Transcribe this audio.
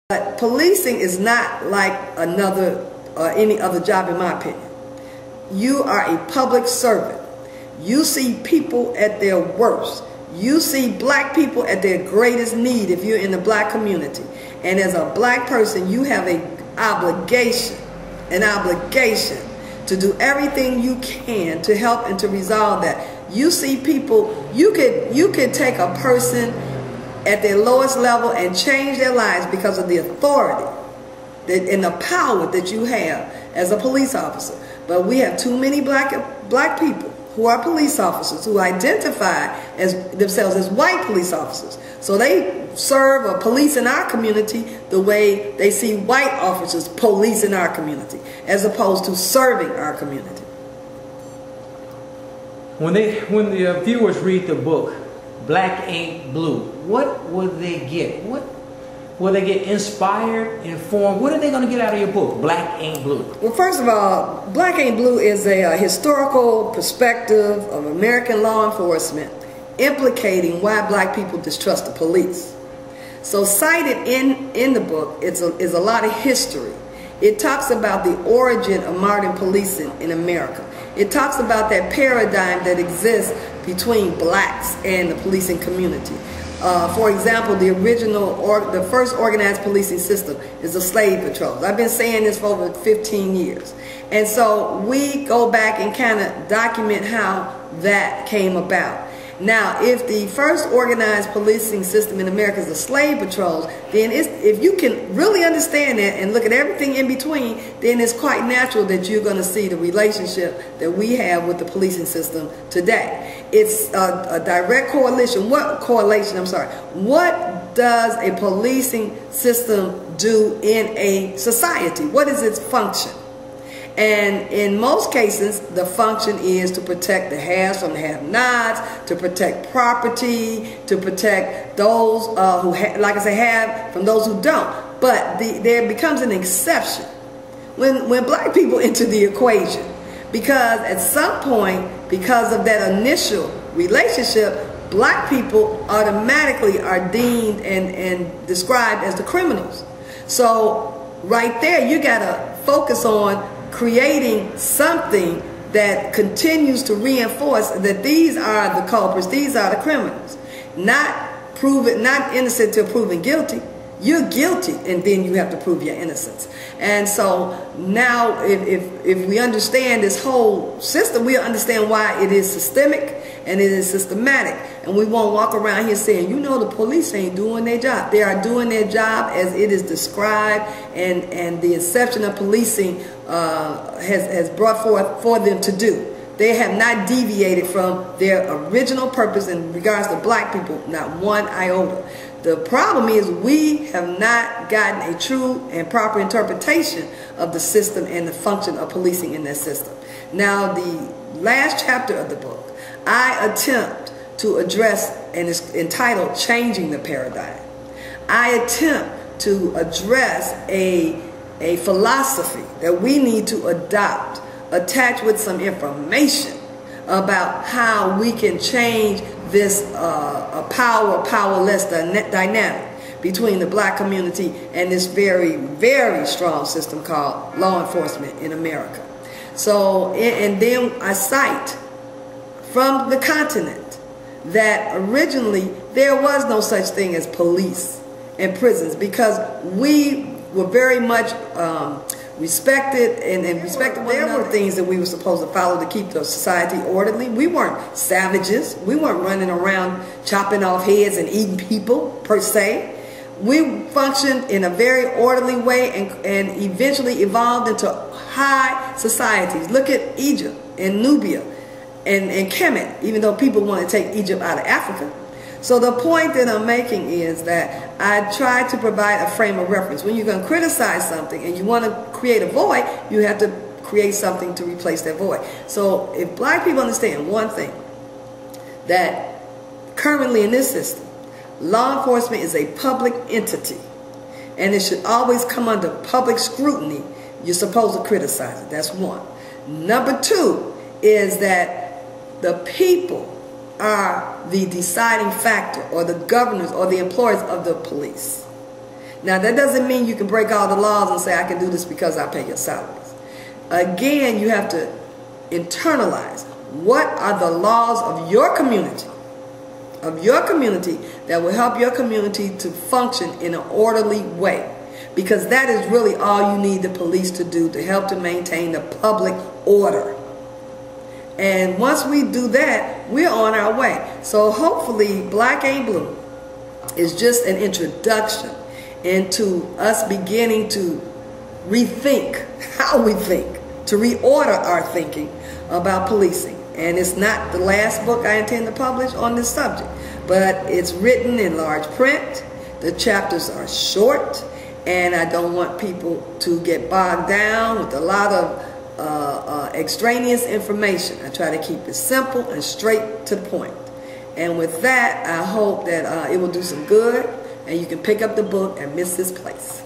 But policing is not like any other job, in my opinion. You are a public servant. You see people at their worst. You see black people at their greatest need if you're in the black community. And as a black person, you have an obligation to do everything you can to help and to resolve that. You see people, you could take a person at their lowest level and change their lives because of the authority and the power that you have as a police officer. But we have too many black people who are police officers who identify as themselves as white police officers. So they serve or police in our community the way they see white officers police in our community, as opposed to serving our community. When the viewers read the book, Black Ain't Blue, what will they get? What will they get? Inspired, informed? What are they going to get out of your book, Black Ain't Blue? Well, first of all, Black Ain't Blue is a historical perspective of American law enforcement implicating why black people distrust the police. So cited in the book is a lot of history. It talks about the origin of modern policing in America. It talks about that paradigm that exists between blacks and the policing community. For example, the first organized policing system is the slave patrols. I've been saying this for over 15 years. And so we go back and kind of document how that came about. Now, if the first organized policing system in America is the slave patrols, then if you can really understand that and look at everything in between, then it's quite natural that you're going to see the relationship that we have with the policing system today. It's a direct correlation. What does a policing system do in a society? What is its function? And in most cases, the function is to protect the haves from the have-nots, to protect property, to protect those who, like I say, have from those who don't. But there becomes an exception when black people enter the equation, because at some point, because of that initial relationship, black people automatically are deemed and described as the criminals. So right there, you got to focus on creating something that continues to reinforce that these are the culprits, these are the criminals. Not innocent till proven guilty. You're guilty, and then you have to prove your innocence. And so now, if we understand this whole system, we'll understand why it is systemic and it is systematic. And we won't walk around here saying, you know, the police ain't doing their job. They are doing their job as it is described, and the inception of policing has brought forth for them to do. They have not deviated from their original purpose in regards to black people, not one iota. The problem is we have not gotten a true and proper interpretation of the system and the function of policing in that system. Now, the last chapter of the book, I attempt to address, and it's entitled Changing the Paradigm. I attempt to address a philosophy that we need to adopt, attached with some information about how we can change this powerless dynamic between the black community and this very, very strong system called law enforcement in America. So, and then I cite from the continent that originally there was no such thing as police and prisons, because we were very much respected and respected one another. There were things that we were supposed to follow to keep the society orderly. We weren't savages. We weren't running around chopping off heads and eating people per se. We functioned in a very orderly way and eventually evolved into high societies. Look at Egypt and Nubia and Kemet, even though people want to take Egypt out of Africa. So the point that I'm making is that I try to provide a frame of reference. When you're going to criticize something and you want to create a void, you have to create something to replace that void. So if black people understand one thing, that currently in this system, law enforcement is a public entity, and it should always come under public scrutiny. You're supposed to criticize it. That's one. Number two is that the people are the deciding factor, or the governors or the employers of the police. Now, that doesn't mean you can break all the laws and say, I can do this because I pay your salaries. Again, you have to internalize what are the laws of your community, that will help your community to function in an orderly way. Because that is really all you need the police to do, to help to maintain the public order. And once we do that, we're on our way. So hopefully Black Ain't Blue is just an introduction into us beginning to rethink how we think, to reorder our thinking about policing. And it's not the last book I intend to publish on this subject, but it's written in large print. The chapters are short, and I don't want people to get bogged down with a lot of extraneous information. I try to keep it simple and straight to the point. And with that, I hope that it will do some good, and you can pick up the book and miss this place.